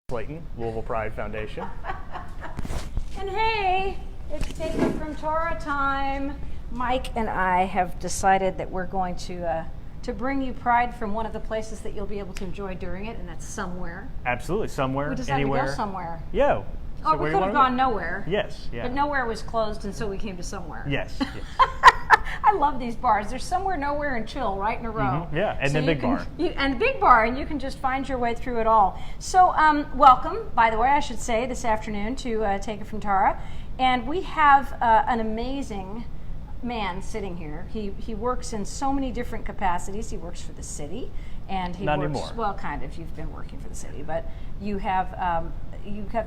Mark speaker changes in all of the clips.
Speaker 1: Slaton, Louisville Pride Foundation.
Speaker 2: And hey, it's Taken from Torah time. Mike and I have decided that we're going to bring you Pride from one of the places that you'll be able to enjoy during it, and that's somewhere.
Speaker 1: Absolutely, somewhere,
Speaker 2: We decided
Speaker 1: anywhere.
Speaker 2: to go somewhere.
Speaker 1: Yeah.
Speaker 2: Oh, we could have gone nowhere.
Speaker 1: Yes, yeah.
Speaker 2: But nowhere was closed, and so we came to somewhere.
Speaker 1: Yes.
Speaker 2: I love these bars. There's somewhere, nowhere, and chill right in a row.
Speaker 1: Mm-hmm. Yeah, and
Speaker 2: so
Speaker 1: then big bar.
Speaker 2: And big bar, and you can just find your way through it all. So welcome, by the way, I should say, this afternoon to Take It From Tara. And we have an amazing man sitting here. He works in so many different capacities. He works for the city, and he
Speaker 1: Not
Speaker 2: works,
Speaker 1: anymore.
Speaker 2: well, kind of. You've been working for the city, but you have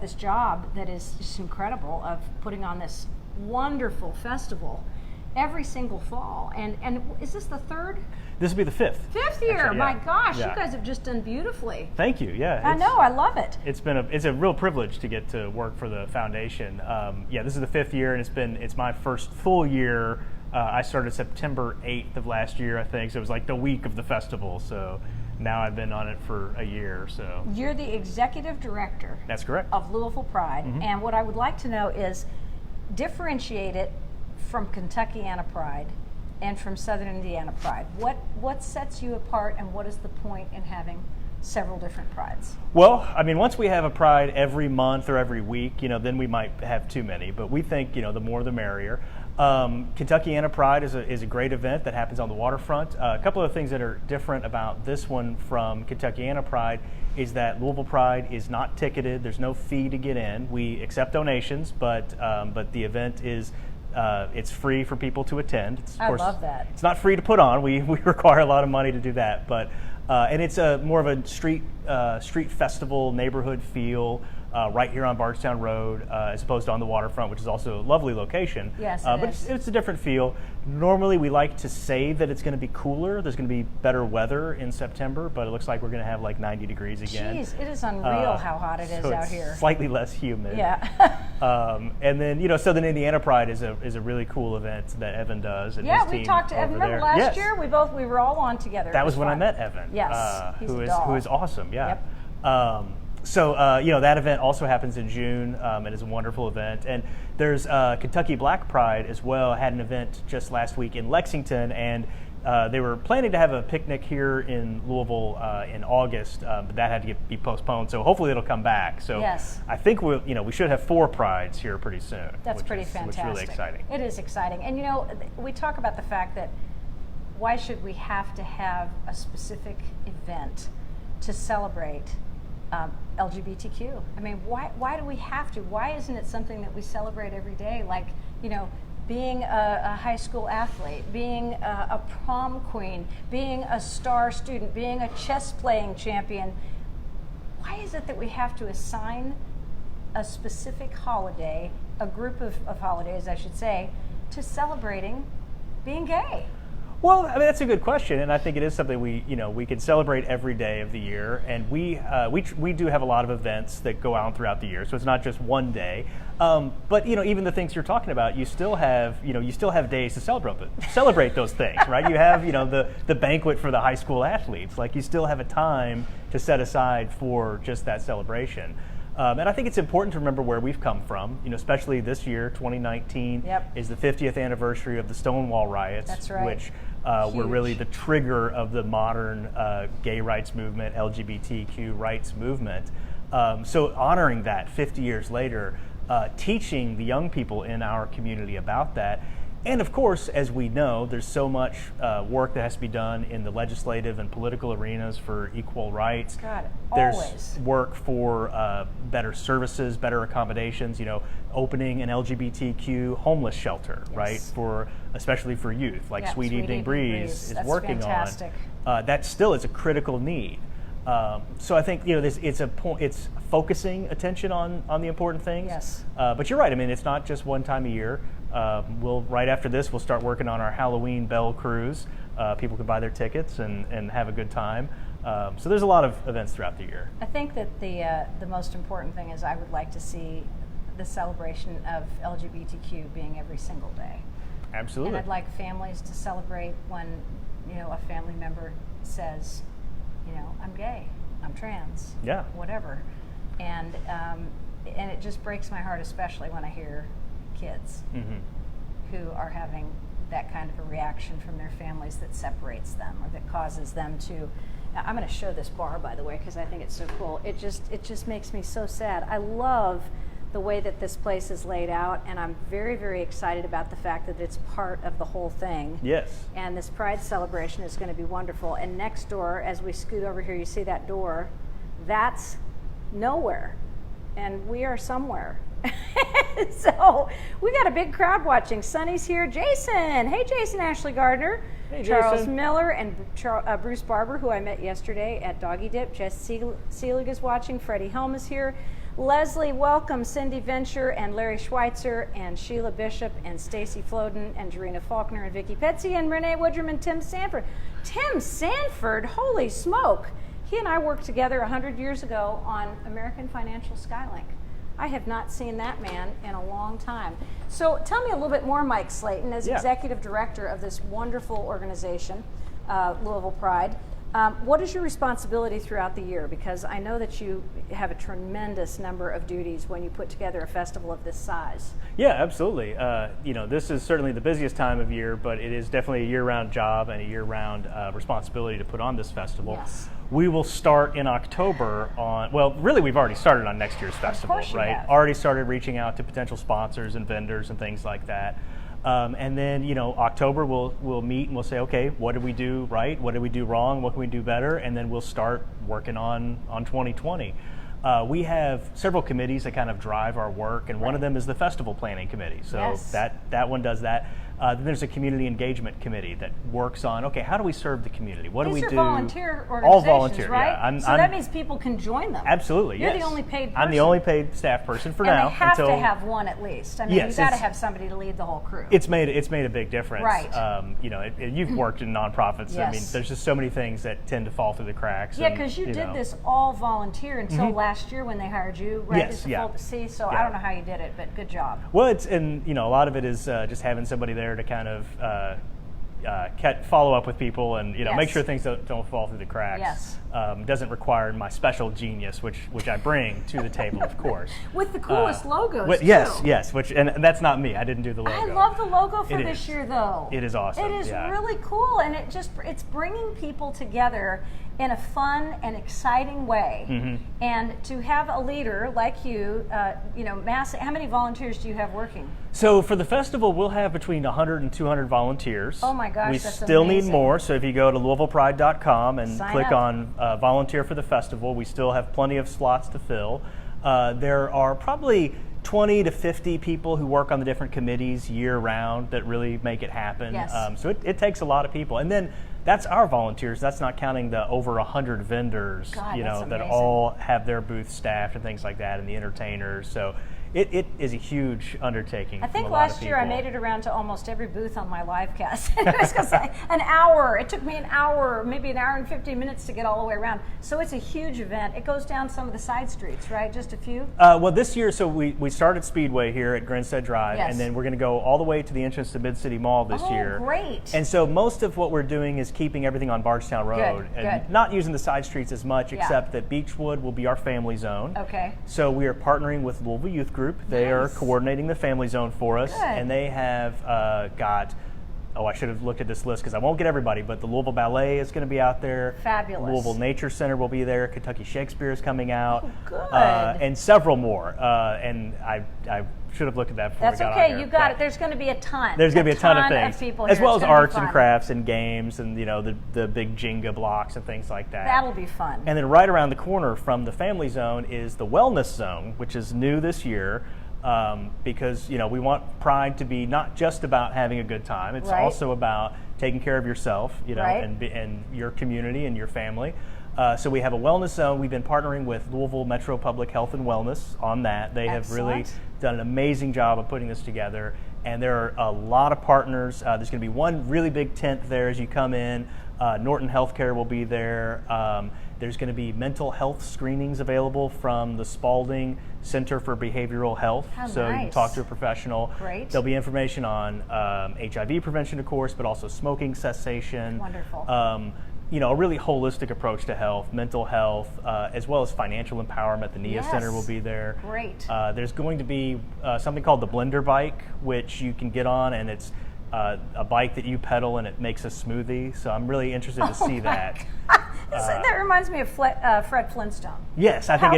Speaker 2: this job that is just incredible of putting on this wonderful festival every single fall. And is this the third?
Speaker 1: This will be the fifth.
Speaker 2: Fifth year.
Speaker 1: Actually, yeah.
Speaker 2: My gosh,
Speaker 1: Yeah.
Speaker 2: you guys have just done beautifully.
Speaker 1: Thank you. Yeah.
Speaker 2: I know. I love it.
Speaker 1: It's a real privilege to get to work for the foundation. This is the fifth year, and it's my first full year. I started September 8th of last year, I think. So it was like the week of the festival. So now I've been on it for a year. So
Speaker 2: you're the executive director.
Speaker 1: That's correct.
Speaker 2: Of Louisville Pride, and what I would like to know is differentiate it from Kentuckiana Pride and from Southern Indiana Pride. What sets you apart, and what is the point in having several different prides?
Speaker 1: Well, I mean, once we have a pride every month or every week, then we might have too many. But we think, the more the merrier. Kentuckiana Pride is a great event that happens on the waterfront. A couple of things that are different about this one from Kentuckiana Pride is that Louisville Pride is not ticketed. There's no fee to get in. We accept donations, but the event is it's free for people to attend.
Speaker 2: I love that.
Speaker 1: It's not free to put on. We require a lot of money to do that, but and it's more of a street festival neighborhood feel. Right here on Bardstown Road, as opposed to on the waterfront, which is also a lovely location.
Speaker 2: Yes,
Speaker 1: but it's a different feel. Normally, we like to say that it's going to be cooler. There's going to be better weather in September, but it looks like we're going to have like 90 degrees again.
Speaker 2: Jeez, it is unreal how hot it is
Speaker 1: so
Speaker 2: out
Speaker 1: it's
Speaker 2: here.
Speaker 1: Slightly less humid.
Speaker 2: Yeah.
Speaker 1: And then Southern Indiana Pride is a really cool event that Evan does. And
Speaker 2: yeah,
Speaker 1: his
Speaker 2: we
Speaker 1: team
Speaker 2: talked.
Speaker 1: over
Speaker 2: Remember
Speaker 1: there.
Speaker 2: last
Speaker 1: Yes.
Speaker 2: year we were all on together.
Speaker 1: That was when
Speaker 2: fun.
Speaker 1: I met Evan.
Speaker 2: Yes, he's a doll.
Speaker 1: who is awesome. Yeah.
Speaker 2: Yep.
Speaker 1: So that event also happens in June. It is a wonderful event, and there's Kentucky Black Pride as well. Had an event just last week in Lexington, and they were planning to have a picnic here in Louisville in August, but that had to be postponed. So hopefully it'll come back. So
Speaker 2: yes.
Speaker 1: I think we should have 4 prides here pretty soon.
Speaker 2: That's pretty fantastic.
Speaker 1: Which is really exciting.
Speaker 2: It is exciting, and we talk about the fact that why should we have to have a specific event to celebrate LGBTQ? I mean, why do we have to? Why isn't it something that we celebrate every day? Like, being a high school athlete, being a prom queen, being a star student, being a chess playing champion. Why is it that we have to assign a specific holiday, a group of holidays, I should say, to celebrating being gay?
Speaker 1: Well, I mean, that's a good question, and I think it is something we can celebrate every day of the year, and we do have a lot of events that go on throughout the year, so it's not just one day. But even the things you're talking about, you still have days to celebrate those things, right? You have the banquet for the high school athletes, like you still have a time to set aside for just that celebration. And I think it's important to remember where we've come from, especially this year, 2019,
Speaker 2: Yep.
Speaker 1: is the 50th anniversary of the Stonewall riots,
Speaker 2: That's right.
Speaker 1: which were really the trigger of the modern gay rights movement, LGBTQ rights movement. So honoring that 50 years later, teaching the young people in our community about that. And of course, as we know, there's so much work that has to be done in the legislative and political arenas for equal rights.
Speaker 2: God,
Speaker 1: there's
Speaker 2: always.
Speaker 1: work for better services, better accommodations, opening an LGBTQ homeless shelter,
Speaker 2: Yes.
Speaker 1: right? Especially for youth, like
Speaker 2: Yeah,
Speaker 1: Sweet Evening Breeze is
Speaker 2: That's
Speaker 1: working
Speaker 2: fantastic.
Speaker 1: on. That still is a critical need. So I think it's focusing attention on the important things.
Speaker 2: Yes.
Speaker 1: But you're right. I mean, it's not just one time a year. Right after this, we'll start working on our Halloween Bell Cruise. People can buy their tickets and have a good time. So there's a lot of events throughout the year.
Speaker 2: I think that the most important thing is I would like to see the celebration of LGBTQ being every single day.
Speaker 1: Absolutely.
Speaker 2: And I'd like families to celebrate when a family member says, I'm gay, I'm trans,
Speaker 1: Yeah.
Speaker 2: whatever. and it just breaks my heart, especially when I hear kids who are having that kind of a reaction from their families that separates them or that causes them to. Now, I'm going to show this bar, by the way, because I think it's so cool. It just makes me so sad. I love the way that this place is laid out, and I'm very, very excited about the fact that it's part of the whole thing.
Speaker 1: Yes.
Speaker 2: And this Pride celebration is going to be wonderful. And next door, as we scoot over here, you see that door. That's nowhere, and we are somewhere. So we got a big crowd watching. Sonny's here. Jason. Hey, Jason Ashley Gardner.
Speaker 1: Hey,
Speaker 2: Charles
Speaker 1: Jason.
Speaker 2: Miller and Bruce Barber, who I met yesterday at Doggy Dip. Jess Seelig is watching. Freddie Helm is here. Leslie, welcome. Cindy Venture and Larry Schweitzer and Sheila Bishop and Stacy Floden and Jarena Faulkner and Vicki Petsy and Renee Woodrum and Tim Sanford. Tim Sanford, holy smoke. He and I worked together 100 years ago on American Financial Skylink. I have not seen that man in a long time. So tell me a little bit more, Mike Slaton, as executive director of this wonderful organization, Louisville Pride. What is your responsibility throughout the year? Because I know that you have a tremendous number of duties when you put together a festival of this size.
Speaker 1: Yeah, absolutely. This is certainly the busiest time of year, but it is definitely a year-round job and a year-round responsibility to put on this festival.
Speaker 2: Yes.
Speaker 1: We will start in October on, well, really we've already started on next year's festival,
Speaker 2: Of course you
Speaker 1: right?
Speaker 2: have.
Speaker 1: Already started reaching out to potential sponsors and vendors and things like that. And then, October we'll meet and we'll say, okay, what did we do right? What did we do wrong? What can we do better? And then we'll start working on 2020. We have several committees that kind of drive our work, and one of them is the Festival Planning Committee. So
Speaker 2: Yes.
Speaker 1: that one does that. Then there's a Community Engagement Committee that works on, okay, how do we serve the community? What do we do?
Speaker 2: These are volunteer organizations,
Speaker 1: all volunteer,
Speaker 2: right?
Speaker 1: yeah.
Speaker 2: So that means people can join them.
Speaker 1: Absolutely,
Speaker 2: You're
Speaker 1: yes.
Speaker 2: the only paid person.
Speaker 1: I'm the only paid staff person for
Speaker 2: and
Speaker 1: now.
Speaker 2: they have
Speaker 1: until
Speaker 2: to have one at least. I mean,
Speaker 1: Yes,
Speaker 2: you got to
Speaker 1: it's-
Speaker 2: have somebody to lead the whole crew.
Speaker 1: It's made a big difference.
Speaker 2: Right.
Speaker 1: You've worked in nonprofits.
Speaker 2: Yes.
Speaker 1: I mean, there's just so many things that tend to fall through the cracks.
Speaker 2: Yeah,
Speaker 1: and,
Speaker 2: because you did this all volunteer until last year when they hired you, right?
Speaker 1: Yes,
Speaker 2: As the
Speaker 1: yeah.
Speaker 2: full C. So
Speaker 1: Yeah.
Speaker 2: I don't know how you did it, but good job.
Speaker 1: Well, a lot of it is just having somebody there to kind of follow up with people and
Speaker 2: Yes.
Speaker 1: make sure things don't fall through the cracks.
Speaker 2: Yes.
Speaker 1: Doesn't require my special genius, which I bring to the table, of course.
Speaker 2: With the coolest logos,
Speaker 1: Yes,
Speaker 2: too.
Speaker 1: yes. And that's not me. I didn't do the logo.
Speaker 2: I love the logo for
Speaker 1: It
Speaker 2: this
Speaker 1: is.
Speaker 2: year, though.
Speaker 1: It is awesome.
Speaker 2: It is
Speaker 1: yeah.
Speaker 2: really cool, and it's bringing people together in a fun and exciting way.
Speaker 1: Mm-hmm.
Speaker 2: And to have a leader like you, how many volunteers do you have working?
Speaker 1: So for the festival, we'll have between 100 and 200 volunteers.
Speaker 2: Oh my gosh,
Speaker 1: we
Speaker 2: that's
Speaker 1: still
Speaker 2: amazing.
Speaker 1: need more. So if you go to LouisvillePride.com and
Speaker 2: Sign
Speaker 1: click
Speaker 2: up.
Speaker 1: on volunteer for the festival, we still have plenty of slots to fill. There are probably 20 to 50 people who work on the different committees year round that really make it happen.
Speaker 2: Yes.
Speaker 1: So it takes a lot of people. And then that's our volunteers. That's not counting the over 100 vendors,
Speaker 2: God, that's
Speaker 1: that
Speaker 2: amazing.
Speaker 1: all have their booth staffed and things like that, and the entertainers. So it is a huge undertaking.
Speaker 2: I think
Speaker 1: from a lot of
Speaker 2: last year I
Speaker 1: people.
Speaker 2: made it around to almost every booth on my live cast. It was 'cause an hour. It took me an hour, maybe an hour and 15 minutes to get all the way around. So it's a huge event. It goes down some of the side streets, right? Just a few?
Speaker 1: Well, this year, so we started Speedway here at Grinstead Drive,
Speaker 2: Yes.
Speaker 1: and then we're going to go all the way to the entrance to Mid-City Mall this
Speaker 2: Oh,
Speaker 1: year.
Speaker 2: great.
Speaker 1: And so most of what we're doing is keeping everything on Bardstown Road and
Speaker 2: good.
Speaker 1: not using the side streets as much,
Speaker 2: Yeah.
Speaker 1: except that Beechwood will be our family zone.
Speaker 2: Okay.
Speaker 1: So we are partnering with Louisville Youth Group. They are
Speaker 2: Nice.
Speaker 1: coordinating the family zone for us,
Speaker 2: Good.
Speaker 1: and they have got. Oh, I should have looked at this list because I won't get everybody, but the Louisville Ballet is going to be out there.
Speaker 2: Fabulous.
Speaker 1: Louisville Nature Center will be there. Kentucky Shakespeare is coming out.
Speaker 2: Oh, good.
Speaker 1: And several more. And I should have looked at that before
Speaker 2: That's
Speaker 1: we got on
Speaker 2: okay.
Speaker 1: here.
Speaker 2: You got
Speaker 1: But
Speaker 2: it. There's going to be a ton.
Speaker 1: There's going to be a ton of things,
Speaker 2: people
Speaker 1: as
Speaker 2: here.
Speaker 1: well
Speaker 2: It's
Speaker 1: as
Speaker 2: gonna be
Speaker 1: arts and
Speaker 2: fun.
Speaker 1: crafts and games and the big Jenga blocks and things like that.
Speaker 2: That'll be fun.
Speaker 1: And then right around the corner from the family zone is the wellness zone, which is new this year. Because we want Pride to be not just about having a good time; it's
Speaker 2: Right.
Speaker 1: also about taking care of yourself,
Speaker 2: Right.
Speaker 1: and your community and your family. So we have a wellness zone. We've been partnering with Louisville Metro Public Health and Wellness on that. They have really
Speaker 2: Excellent.
Speaker 1: done an amazing job of putting this together, and there are a lot of partners. There's going to be one really big tent there as you come in. Norton Healthcare will be there. There's going to be mental health screenings available from the Spalding Center for Behavioral Health.
Speaker 2: How
Speaker 1: so you can
Speaker 2: nice.
Speaker 1: talk to a professional.
Speaker 2: Great.
Speaker 1: There'll be information on HIV prevention, of course, but also smoking cessation.
Speaker 2: Wonderful.
Speaker 1: a really holistic approach to health, mental health, as well as financial empowerment. The NIA Center will be there.
Speaker 2: Great.
Speaker 1: There's going to be something called the Blender Bike, which you can get on, and it's a bike that you pedal and it makes a smoothie. So I'm really interested to see that.
Speaker 2: That reminds me of Fred Flintstone.
Speaker 1: Yes, I think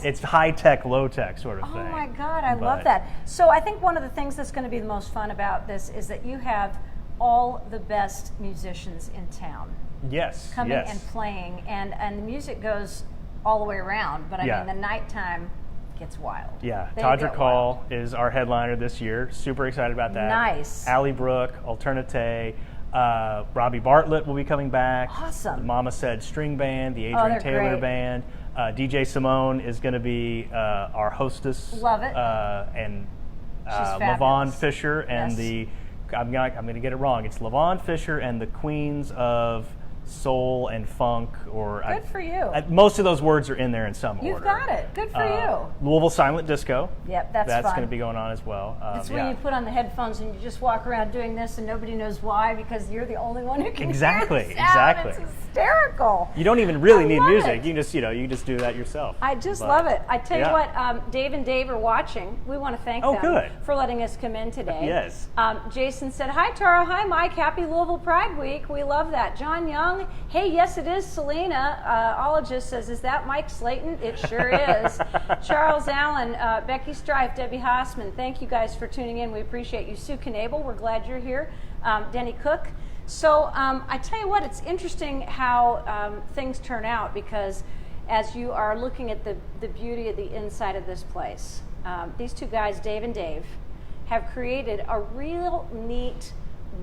Speaker 1: it's high tech, low tech sort of thing.
Speaker 2: Oh my God, I love that. So I think one of the things that's going to be the most fun about this is that you have all the best musicians in town.
Speaker 1: Yes.
Speaker 2: Coming and playing, and the music goes all the way around. But I mean, the nighttime gets wild.
Speaker 1: Yeah, Todrick Hall is our headliner this year. Super excited about that.
Speaker 2: Nice.
Speaker 1: Allie Brooke, Alternate. Robbie Bartlett will be coming back.
Speaker 2: Awesome.
Speaker 1: The Mama Said String Band, the Adrian Taylor Band. DJ Simone is going to be our hostess.
Speaker 2: Love it.
Speaker 1: And
Speaker 2: LaVon
Speaker 1: Fisher and I'm going to get it wrong. It's LaVon Fisher and the Queens of Soul and Funk, or
Speaker 2: good for you.
Speaker 1: Most of those words are in there in some order.
Speaker 2: You've got it. Good for you.
Speaker 1: Louisville Silent Disco.
Speaker 2: Yep, that's
Speaker 1: going
Speaker 2: fun.
Speaker 1: to be going on as well.
Speaker 2: It's when you put on the headphones and you just walk around doing this, and nobody knows why because you're the only one who can hear the sound.
Speaker 1: Exactly.
Speaker 2: It's hysterical.
Speaker 1: You don't even really need music. You can just do that yourself.
Speaker 2: I just love it. I tell you what, Dave and Dave are watching. We want to thank them for letting us come in today.
Speaker 1: Yes.
Speaker 2: Jason said, "Hi Tara, hi Mike, happy Louisville Pride Week. We love that." John Young, hey, yes it is. Selena, ologist, says, "Is that Mike Slaton?" It sure is. Charles Allen, Becky Strife, Debbie Hassman, thank you guys for tuning in. We appreciate you. Sue Knable, we're glad you're here. Denny Cook. So I tell you what, it's interesting how things turn out, because as you are looking at the beauty of the inside of this place, these two guys, Dave and Dave, have created a real neat,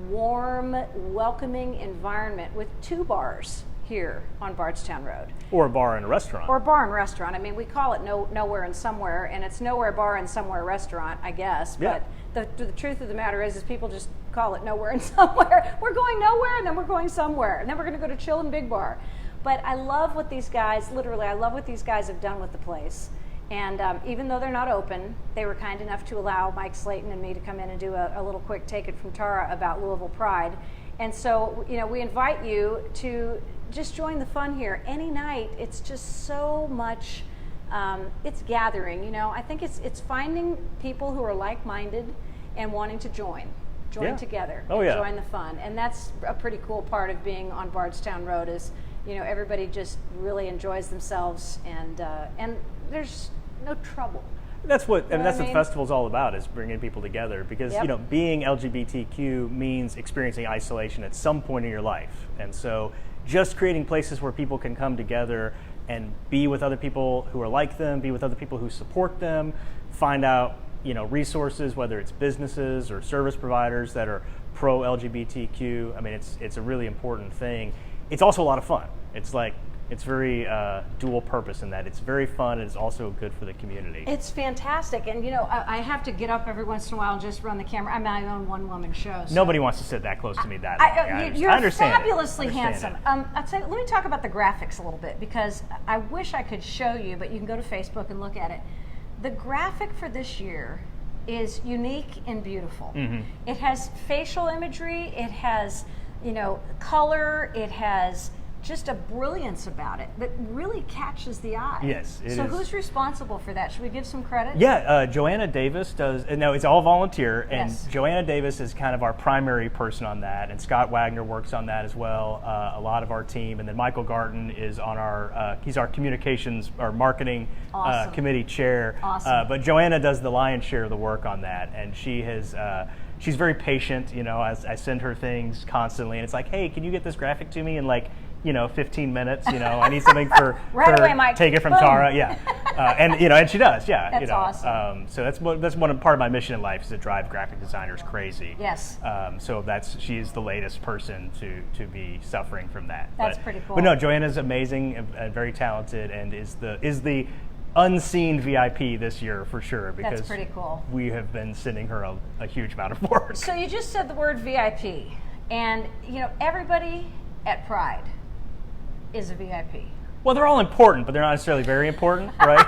Speaker 2: warm, welcoming environment with 2 bars here on Bardstown Road.
Speaker 1: Or a bar and a restaurant.
Speaker 2: Or a bar and restaurant. I mean, we call it Nowhere and Somewhere, and it's Nowhere Bar and Somewhere Restaurant, I guess.
Speaker 1: Yeah.
Speaker 2: But the truth of the matter is people just call it Nowhere and Somewhere. We're going nowhere, and then we're going somewhere, and then we're going to go to Chill and Big Bar. But I love what these guys, literally, I love what these guys have done with the place. And even though they're not open, they were kind enough to allow Mike Slaton and me to come in and do a little quick Take It From Tara about Louisville Pride. And so, we invite you to just join the fun here. Any night, it's just so much, it's gathering, I think it's finding people who are like-minded and wanting to join together, join the fun. And that's a pretty cool part of being on Bardstown Road is, everybody just really enjoys themselves, and there's no trouble.
Speaker 1: That's what the festival's all about, is bringing people together, because being LGBTQ means experiencing isolation at some point in your life. And so just creating places where people can come together and be with other people who are like them, be with other people who support them, find out resources, whether it's businesses or service providers that are pro LGBTQ. I mean, it's a really important thing. It's also a lot of fun. It's very dual purpose in that it's very fun, and it's also good for the community.
Speaker 2: It's fantastic. And, I have to get up every once in a while and just run the camera. I'm my own one-woman show. So.
Speaker 1: Nobody wants to sit that close to me that long.
Speaker 2: You're
Speaker 1: I understand
Speaker 2: fabulously handsome. Let me talk about the graphics a little bit, because I wish I could show you, but you can go to Facebook and look at it. The graphic for this year is unique and beautiful. Mm-hmm. It has facial imagery. It has, color. It has just a brilliance about it that really catches the eye.
Speaker 1: Yes, it is.
Speaker 2: So who's responsible for that? Should we give some credit?
Speaker 1: Yeah, Joanna Davis does. No, it's all volunteer, and
Speaker 2: yes.
Speaker 1: Joanna Davis is kind of our primary person on that, and Scott Wagner works on that as well. A lot of our team, and then Michael Garten is on he's our communications or marketing
Speaker 2: awesome.
Speaker 1: Committee chair.
Speaker 2: Awesome.
Speaker 1: But Joanna does the lion's share of the work on that, and she has. She's very patient. As I send her things constantly, and it's like, hey, can you get this graphic to me in 15 minutes, I need something for
Speaker 2: away, Mike.
Speaker 1: Take It From
Speaker 2: Boom.
Speaker 1: Tara, and she does,
Speaker 2: That's awesome.
Speaker 1: So that's one part of my mission in life, is to drive graphic designers crazy.
Speaker 2: Yes.
Speaker 1: So she's the latest person to be suffering from that.
Speaker 2: That's pretty cool.
Speaker 1: But no, Joanna's amazing and very talented, and is the unseen VIP this year for sure, because
Speaker 2: that's pretty cool.
Speaker 1: We have been sending her a huge amount of work.
Speaker 2: So you just said the word VIP, and everybody at Pride is a VIP.
Speaker 1: Well, they're all important, but they're not necessarily very important, right?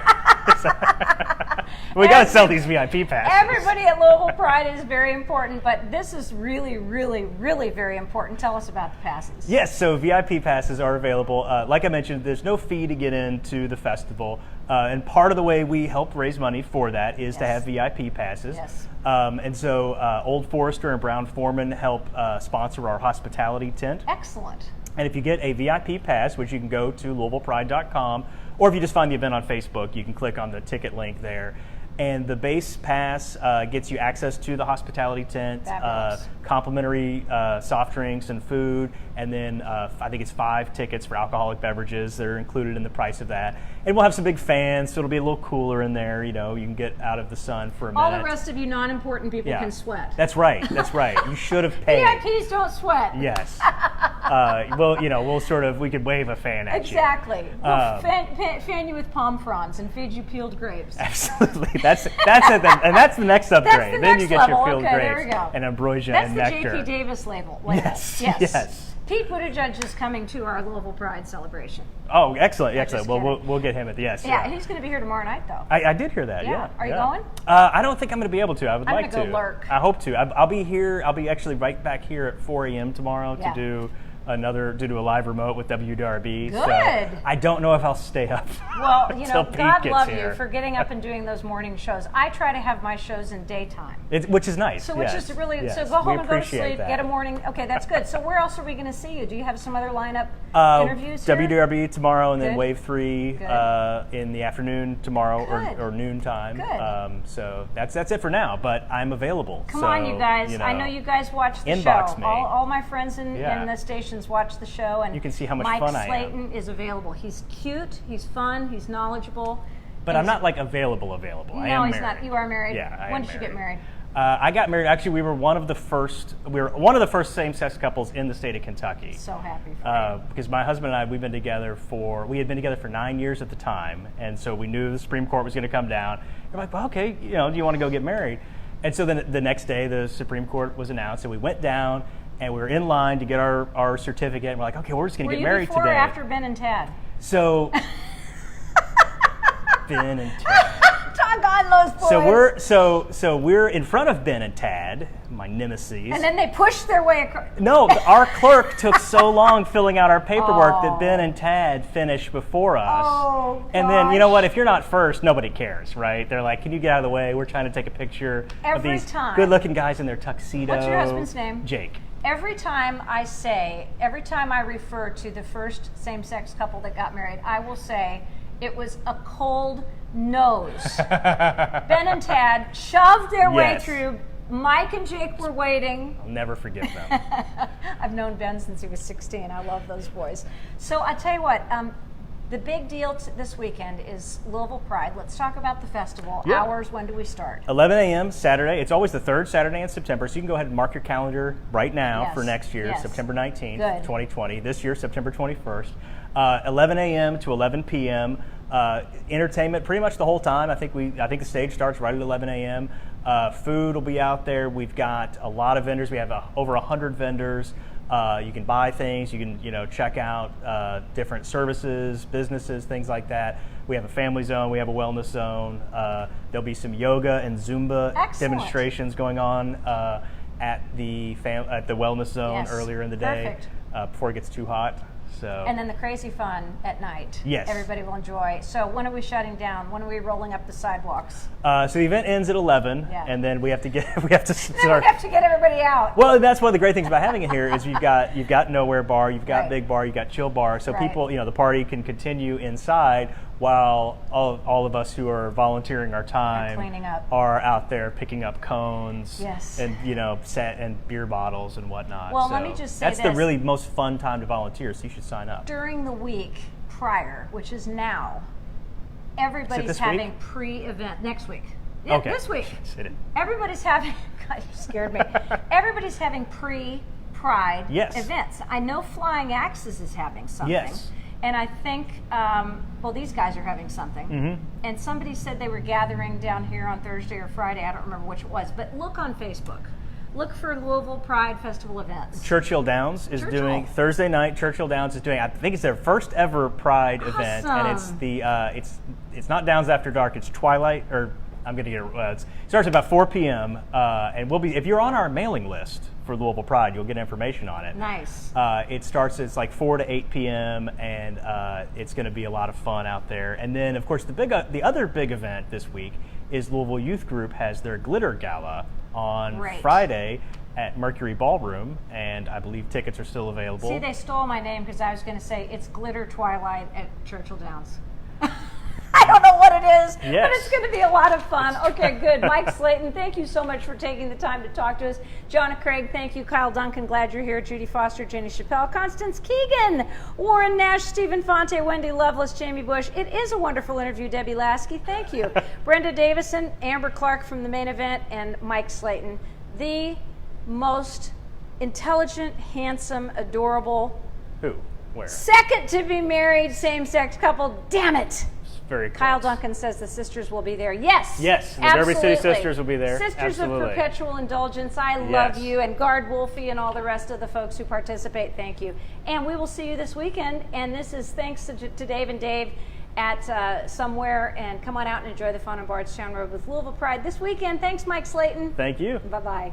Speaker 1: We got to sell these VIP passes.
Speaker 2: Everybody at Louisville Pride is very important, but this is really, really, really very important. Tell us about the passes.
Speaker 1: Yes, so VIP passes are available. Like I mentioned, there's no fee to get into the festival. And part of the way we help raise money for that is to have VIP passes.
Speaker 2: Yes.
Speaker 1: And so Old Forester and Brown Forman help sponsor our hospitality tent.
Speaker 2: Excellent.
Speaker 1: And if you get a VIP pass, which you can go to LouisvillePride.com, or if you just find the event on Facebook, you can click on the ticket link there. And the base pass gets you access to the hospitality tent, complimentary soft drinks and food, and then I think it's 5 tickets for alcoholic beverages that are included in the price of that. And we'll have some big fans, so it'll be a little cooler in there. You know, you can get out of the sun for a minute.
Speaker 2: All the rest of you non-important people can sweat.
Speaker 1: That's right. That's right. You should have paid.
Speaker 2: VIPs don't sweat.
Speaker 1: Yes. Well, you know, we could wave a fan at you.
Speaker 2: Exactly. We'll fan you with palm fronds and feed you peeled grapes.
Speaker 1: Absolutely. That's it. And that's the next upgrade. Then you get your peeled grapes and ambrosia and nectar.
Speaker 2: That's the J.P. Davis label.
Speaker 1: Yes.
Speaker 2: Pete Buttigieg is coming to our Louisville Pride celebration.
Speaker 1: Oh, excellent. Well, we'll get him at the
Speaker 2: Yeah, he's going to be here tomorrow night, though.
Speaker 1: I did hear that. Yeah.
Speaker 2: Are you going?
Speaker 1: I don't think I'm going to be able to. I would like to.
Speaker 2: I'm going to go lurk.
Speaker 1: I hope to. I'll be here. I'll be actually right back here at 4 a.m. tomorrow to do a live remote with WDRB.
Speaker 2: Good.
Speaker 1: So I don't know if I'll stay up.
Speaker 2: Well, you know, God love
Speaker 1: here.
Speaker 2: you for getting up and doing those morning shows. I try to have my shows in daytime.
Speaker 1: Which is nice.
Speaker 2: So which is really so go home and go to sleep,
Speaker 1: that.
Speaker 2: Get a morning. Okay, that's good. So where else are we going to see you? Do you have some other lineup interviews here?
Speaker 1: WDRB tomorrow, and then Wave 3 in the afternoon tomorrow or noon time.
Speaker 2: Good.
Speaker 1: So that's it for now. But I'm available.
Speaker 2: Come on, you guys. I know you guys watch the
Speaker 1: inbox
Speaker 2: show.
Speaker 1: Me.
Speaker 2: All my friends in the stations watch the show, and
Speaker 1: you can see how much
Speaker 2: Mike
Speaker 1: fun I am.
Speaker 2: Slaton is available. He's cute. He's fun. He's knowledgeable.
Speaker 1: But I'm not like available.
Speaker 2: No,
Speaker 1: I am
Speaker 2: he's
Speaker 1: married.
Speaker 2: not. You are married.
Speaker 1: Yeah,
Speaker 2: When did you get married?
Speaker 1: I got married. Actually, we were one of the first same-sex couples in the state of Kentucky.
Speaker 2: So happy for you.
Speaker 1: Because my husband and I, we had been together for 9 years at the time, and so we knew the Supreme Court was going to come down. We're like, well, okay, do you want to go get married? And so then the next day, the Supreme Court was announced, and we went down, and we were in line to get our certificate, and we're like, okay, we're just going to get married today.
Speaker 2: Were you before or after Ben and Tad?
Speaker 1: So, Ben and Tad.
Speaker 2: Doggone those boys.
Speaker 1: So we're in front of Ben and Tad, my nemesis.
Speaker 2: And then they pushed their way across.
Speaker 1: No, our clerk took so long filling out our paperwork that Ben and Tad finished before us.
Speaker 2: Oh,
Speaker 1: and then, you know what? If you're not first, nobody cares, right? They're like, can you get out of the way? We're trying to take a picture of these good-looking guys in their tuxedo.
Speaker 2: What's your husband's name?
Speaker 1: Jake.
Speaker 2: Every time I refer to the first same-sex couple that got married, I will say it was a cold nose. Ben and Tad shoved their way through. Mike and Jake were waiting.
Speaker 1: I'll never forgive them.
Speaker 2: I've known Ben since he was 16. I love those boys. So I tell you what, the big deal this weekend is Louisville Pride. Let's talk about the festival.
Speaker 1: Yeah.
Speaker 2: Hours, when do we start?
Speaker 1: 11 a.m. Saturday. It's always the third Saturday in September, so you can go ahead and mark your calendar right now for next year, September 19th, 2020. This year, September 21st. 11 a.m. to 11 p.m. Entertainment pretty much the whole time. I think the stage starts right at 11 a.m. Food will be out there. We've got a lot of vendors. We have over 100 vendors. You can buy things. You can check out different services, businesses, things like that. We have a family zone. We have a wellness zone. There'll be some yoga and Zumba demonstrations going on at the wellness zone earlier in the day before it gets too hot. So. And
Speaker 2: then the crazy fun at night.
Speaker 1: Yes.
Speaker 2: Everybody will enjoy. So when are we shutting down? When are we rolling up the sidewalks?
Speaker 1: So the event ends at 11, and then we have to start.
Speaker 2: We have to get everybody out.
Speaker 1: Well, that's one of the great things about having it here is you've got Nowhere Bar, you've got Big Bar, you've got Chill Bar, so people, the party can continue inside while all of us who are volunteering our time
Speaker 2: cleaning up
Speaker 1: are out there picking up cones
Speaker 2: and
Speaker 1: and beer bottles and whatnot.
Speaker 2: Well, let me just say
Speaker 1: that's the really most fun time to volunteer, so you should sign up.
Speaker 2: During the week prior, which is now, everybody's having pre-event next week. Yeah,
Speaker 1: okay.
Speaker 2: This week. Everybody's having God, you scared me. Everybody's having pre-Pride events. I know Flying Axes is having something.
Speaker 1: Yes.
Speaker 2: And I think, these guys are having something. Mm-hmm. And somebody said they were gathering down here on Thursday or Friday. I don't remember which it was. But look on Facebook. Look for Louisville Pride Festival events.
Speaker 1: Churchill Downs is doing Thursday night. Churchill Downs is doing. I think it's their first ever Pride event, and it's the it's not Downs After Dark. It's Twilight or I'm going to get it starts about 4 p.m. And we'll be, if you're on our mailing list for Louisville Pride, you'll get information on it.
Speaker 2: Nice.
Speaker 1: It's like 4 to 8 p.m. and it's going to be a lot of fun out there. And then, of course, the other big event this week is Louisville Youth Group has their Glitter Gala on Friday at Mercury Ballroom, and I believe tickets are still available.
Speaker 2: See, they stole my name because I was going to say it's Glitter Twilight at Churchill Downs. I don't know what it is, but it's going to be a lot of fun. Okay, good. Mike Slaton, thank you so much for taking the time to talk to us. John and Craig, thank you. Kyle Duncan, glad you're here. Judy Foster, Jenny Chappelle, Constance Keegan, Warren Nash, Stephen Fonte, Wendy Lovelace, Jamie Bush. It is a wonderful interview, Debbie Lasky. Thank you. Brenda Davison, Amber Clark from the main event, and Mike Slaton. The most intelligent, handsome, adorable,
Speaker 1: where?
Speaker 2: Second to be married same-sex couple. Damn it!
Speaker 1: Very close.
Speaker 2: Kyle Duncan says the sisters will be there. Yes.
Speaker 1: Yes, the
Speaker 2: absolutely.
Speaker 1: Derby City sisters will be there.
Speaker 2: Sisters
Speaker 1: absolutely.
Speaker 2: of Perpetual Indulgence. I love you, and Guard Wolfie and all the rest of the folks who participate. Thank you. And we will see you this weekend. And this is thanks to Dave and Dave at somewhere. And come on out and enjoy the fun on Bardstown Road with Louisville Pride this weekend. Thanks, Mike Slaton.
Speaker 1: Thank you.
Speaker 2: Bye-bye.